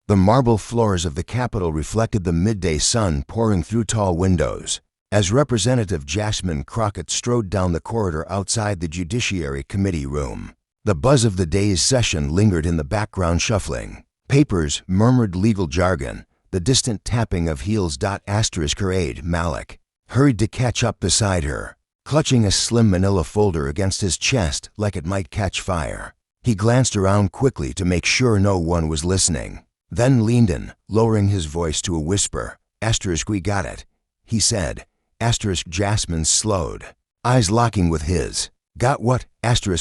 The marble floors of the Capitol reflected the midday sun pouring through tall windows. As Representative Jasmine Crockett strode down the corridor outside the Judiciary Committee room, the buzz of the day's session lingered in the background shuffling. Papers murmured legal jargon, the distant tapping of heels. Her aide, Malik, hurried to catch up beside her, clutching a slim manila folder against his chest like it might catch fire. He glanced around quickly to make sure no one was listening, then leaned in, lowering his voice to a whisper. We got it, he said. Jasmine slowed, eyes locking with his. Got what?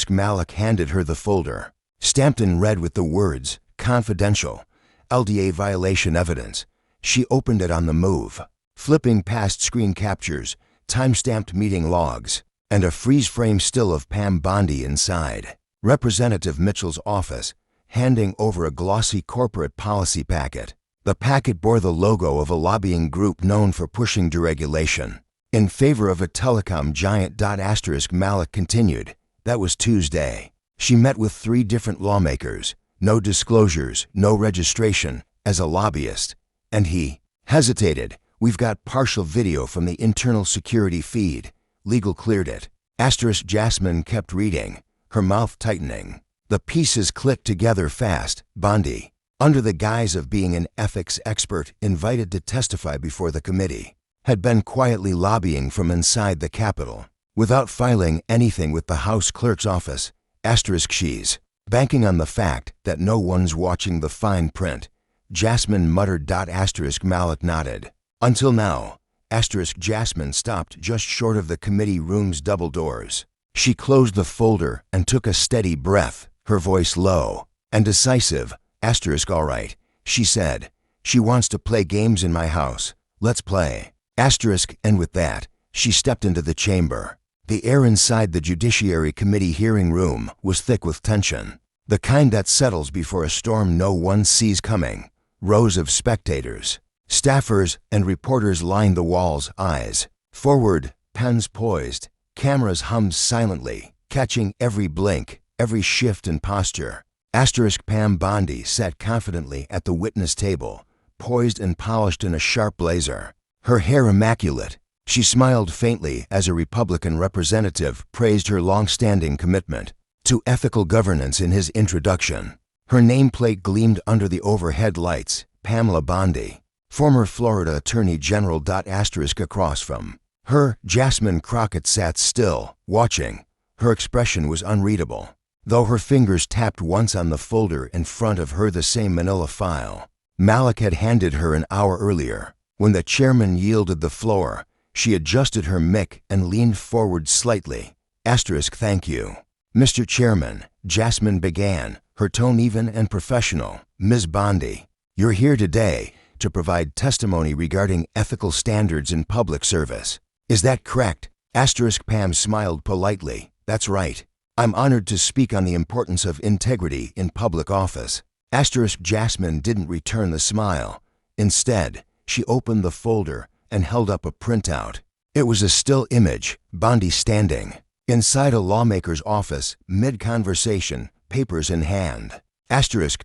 Malik handed her the folder, stamped in red with the words, confidential, LDA violation evidence. She opened it on the move, flipping past screen captures, time-stamped meeting logs, and a freeze-frame still of Pam Bondi inside. Representative Mitchell's office, handing over a glossy corporate policy packet. The packet bore the logo of a lobbying group known for pushing deregulation in favor of a telecom giant. Malik continued. That was Tuesday. She met with 3 different lawmakers. No disclosures, no registration, as a lobbyist. And he hesitated. We've got partial video from the internal security feed. Legal cleared it. Jasmine kept reading, her mouth tightening. The pieces clicked together fast. Bondi, under the guise of being an ethics expert invited to testify before the committee, had been quietly lobbying from inside the Capitol, without filing anything with the House Clerk's office. She's banking on the fact that no one's watching the fine print. Jasmine muttered. Malik nodded. Until now. Jasmine stopped just short of the committee room's double doors. She closed the folder and took a steady breath, her voice low and decisive. All right, she said. She wants to play games in my house. Let's play. And with that, she stepped into the chamber. The air inside the Judiciary Committee hearing room was thick with tension, the kind that settles before a storm no one sees coming. Rows of spectators, staffers, and reporters lined the walls, eyes forward, pens poised. Cameras hummed silently, catching every blink, every shift in posture. Pam Bondi sat confidently at the witness table, poised and polished in a sharp blazer, her hair immaculate. She smiled faintly as a Republican representative praised her long-standing commitment to ethical governance in his introduction. Her nameplate gleamed under the overhead lights. Pamela Bondi, former Florida Attorney General. Across from her, Jasmine Crockett sat still, watching. Her expression was unreadable, though her fingers tapped once on the folder in front of her, the same manila file Malik had handed her an hour earlier. When the chairman yielded the floor, she adjusted her mic and leaned forward slightly. Thank you. Mr. Chairman, Jasmine began, her tone even and professional. Ms. Bondi, you're here today to provide testimony regarding ethical standards in public service. Is that correct? Pam smiled politely. That's right. I'm honored to speak on the importance of integrity in public office. Jasmine didn't return the smile. Instead, she opened the folder and held up a printout. It was a still image, Bondi standing inside a lawmaker's office, mid-conversation, papers in hand.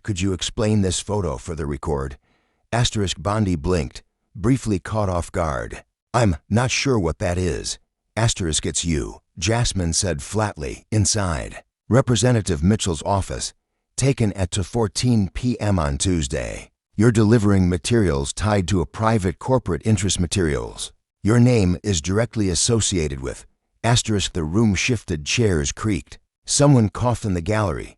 Could you explain this photo for the record? Bondi blinked, briefly caught off guard. I'm not sure what that is. It's you, Jasmine said flatly. Inside Representative Mitchell's office, taken at 2:14 p.m. on Tuesday. You're delivering materials tied to a private corporate interest. Materials your name is directly associated with. The room shifted, chairs creaked. Someone coughed in the gallery.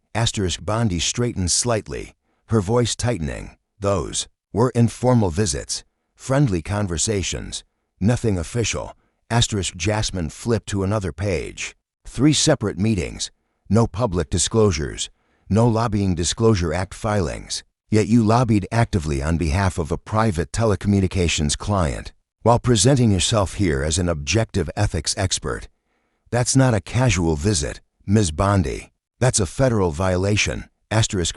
Bondi straightened slightly, her voice tightening. Those were informal visits, friendly conversations, nothing official. Jasmine flipped to another page. 3 separate meetings, no public disclosures, no Lobbying Disclosure Act filings. Yet you lobbied actively on behalf of a private telecommunications client, while presenting yourself here as an objective ethics expert. That's not a casual visit, Ms. Bondi. That's a federal violation.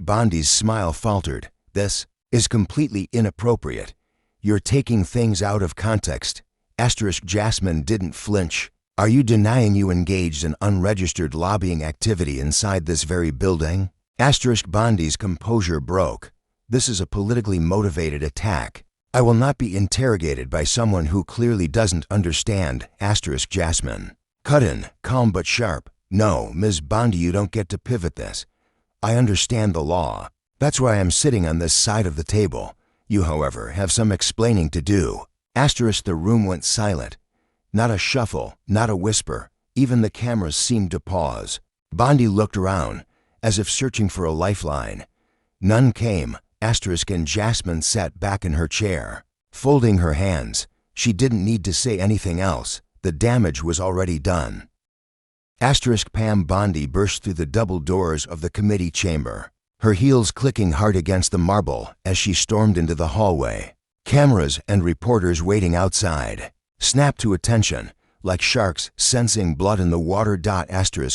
Bondi's smile faltered. This is completely inappropriate. You're taking things out of context. Jasmine didn't flinch. Are you denying you engaged in unregistered lobbying activity inside this very building? Bondi's composure broke. This is a politically motivated attack. I will not be interrogated by someone who clearly doesn't understand. Jasmine. Cut in, calm but sharp. No, Ms. Bondi, you don't get to pivot this. I understand the law. That's why I'm sitting on this side of the table. You, however, have some explaining to do. The room went silent. Not a shuffle, not a whisper. Even the cameras seemed to pause. Bondi looked around, as if searching for a lifeline. None came. And Jasmine sat back in her chair, folding her hands. She didn't need to say anything else. The damage was already done. Pam Bondi burst through the double doors of the committee chamber, her heels clicking hard against the marble as she stormed into the hallway. Cameras and reporters waiting outside snapped to attention, like sharks sensing blood in the water.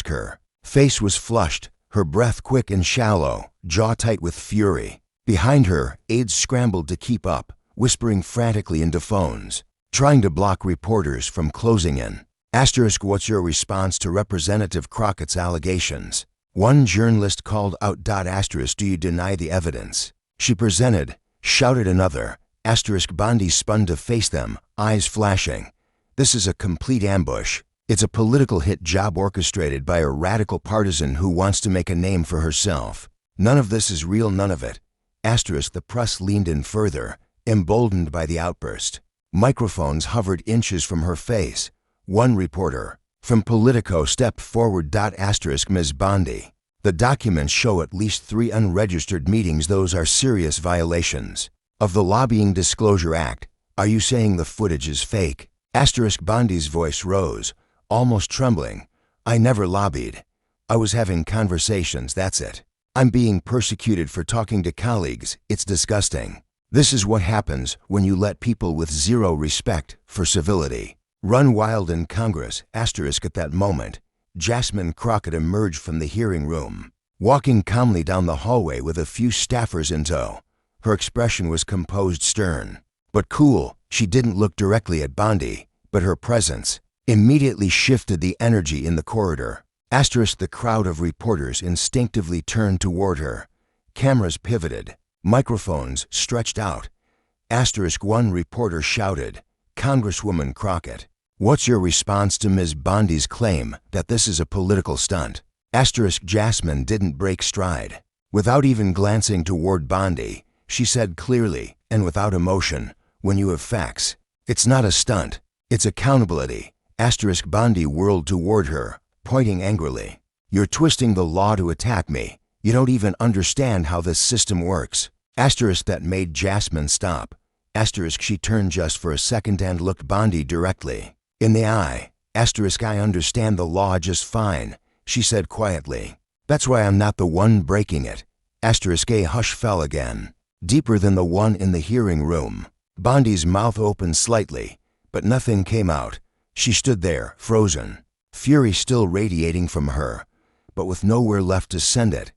Her face was flushed, her breath quick and shallow, jaw tight with fury. Behind her, aides scrambled to keep up, whispering frantically into phones, trying to block reporters from closing in. What's your response to Representative Crockett's allegations? One journalist called out. Do you deny the evidence she presented? Shouted another. Bondi spun to face them, eyes flashing. This is a complete ambush. It's a political hit job orchestrated by a radical partisan who wants to make a name for herself. None of this is real, none of it. The press leaned in further, emboldened by the outburst. Microphones hovered inches from her face. One reporter from Politico stepped forward. Ms. Bondi, the documents show at least 3 unregistered meetings. Those are serious violations of the Lobbying Disclosure Act. Are you saying the footage is fake? Bondi's voice rose, almost trembling. I never lobbied. I was having conversations, that's it. I'm being persecuted for talking to colleagues. It's disgusting. This is what happens when you let people with zero respect for civility run wild in Congress. At that moment, Jasmine Crockett emerged from the hearing room, walking calmly down the hallway with a few staffers in tow. Her expression was composed, stern, but cool. She didn't look directly at Bondi, but her presence immediately shifted the energy in the corridor. The crowd of reporters instinctively turned toward her. Cameras pivoted, microphones stretched out. One reporter shouted, Congresswoman Crockett, what's your response to Ms. Bondi's claim that this is a political stunt? Jasmine didn't break stride. Without even glancing toward Bondi, she said clearly and without emotion, when you have facts, it's not a stunt, it's accountability. Bondi whirled toward her, pointing angrily. You're twisting the law to attack me. You don't even understand how this system works. That made Jasmine stop. She turned just for a second and looked Bondi directly in the eye. I understand the law just fine, she said quietly. That's why I'm not the one breaking it. A hush fell again, deeper than the one in the hearing room. Bondi's mouth opened slightly, but nothing came out. She stood there, frozen, fury still radiating from her, but with nowhere left to send it.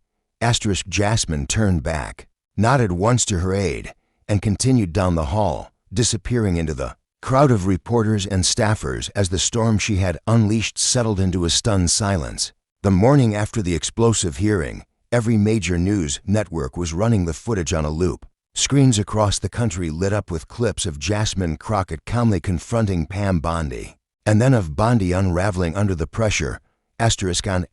Jasmine turned back, nodded once to her aide, and continued down the hall, disappearing into the crowd of reporters and staffers as the storm she had unleashed settled into a stunned silence. The morning after the explosive hearing, every major news network was running the footage on a loop. Screens across the country lit up with clips of Jasmine Crockett calmly confronting Pam Bondi, and then of Bondi unraveling under the pressure. On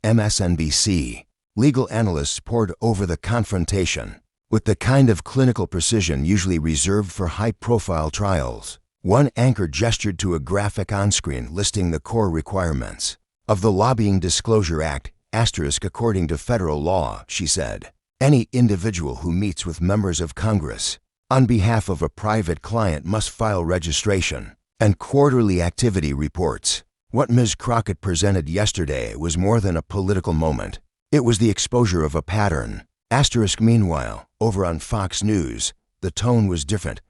MSNBC, legal analysts pored over the confrontation with the kind of clinical precision usually reserved for high-profile trials. One anchor gestured to a graphic on-screen listing the core requirements of the Lobbying Disclosure Act. According to federal law, she said, any individual who meets with members of Congress on behalf of a private client must file registration and quarterly activity reports. What Ms. Crockett presented yesterday was more than a political moment. It was the exposure of a pattern. Meanwhile, over on Fox News, the tone was different.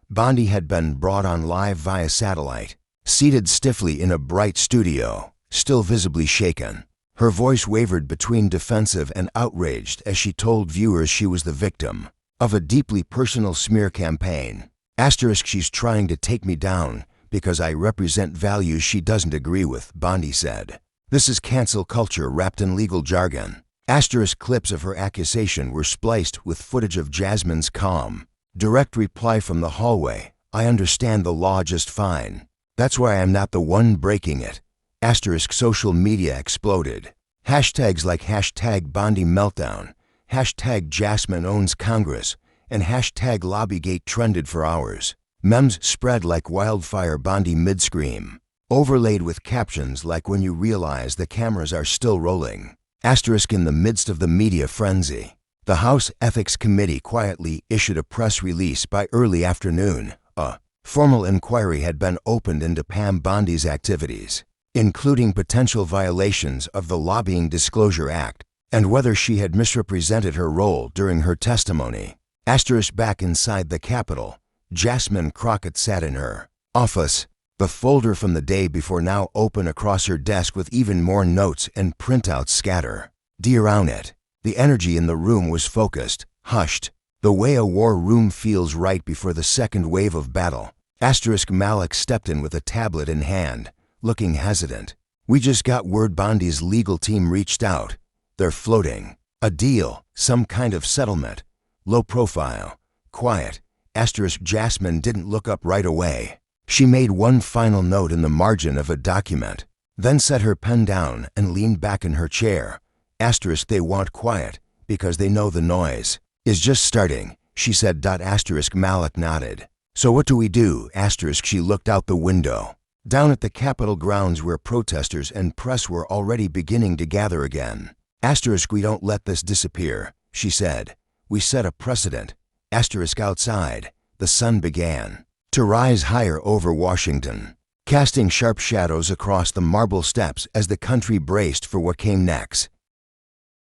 Bondi had been brought on live via satellite, seated stiffly in a bright studio, still visibly shaken. Her voice wavered between defensive and outraged as she told viewers she was the victim of a deeply personal smear campaign. She's trying to take me down because I represent values she doesn't agree with, Bondi said. This is cancel culture wrapped in legal jargon. Asterisk clips of her accusation were spliced with footage of Jasmine's calm, direct reply from the hallway. I understand the law just fine. That's why I'm not the one breaking it. Asterisk social media exploded. Hashtags like hashtag Bondi Meltdown, hashtag Jasmine owns Congress, and hashtag Lobbygate trended for hours. Memes spread like wildfire. Bondi mid-scream, overlaid with captions like when you realize the cameras are still rolling. Asterisk in the midst of the media frenzy, the House Ethics Committee quietly issued a press release by early afternoon. A formal inquiry had been opened into Pam Bondi's activities, including potential violations of the Lobbying Disclosure Act and whether she had misrepresented her role during her testimony. Asterisk back inside the Capitol, Jasmine Crockett sat in her office, the folder from the day before now open across her desk with even more notes and printouts scatter. Around it. The energy in the room was focused, hushed, the way a war room feels right before the second wave of battle. Asterisk Malik stepped in with a tablet in hand, looking hesitant. We just got word Bondi's legal team reached out. They're floating a deal, some kind of settlement. Low profile, quiet. Asterisk Jasmine didn't look up right away. She made one final note in the margin of a document, then set her pen down and leaned back in her chair. Asterisk they want quiet because they know the noise is just starting, she said. Asterisk Malik nodded. So what do we do? Asterisk she looked out the window, down at the Capitol grounds where protesters and press were already beginning to gather again. Asterisk we don't let this disappear, she said. We set a precedent. Asterisk outside, the sun began to rise higher over Washington, casting sharp shadows across the marble steps as the country braced for what came next.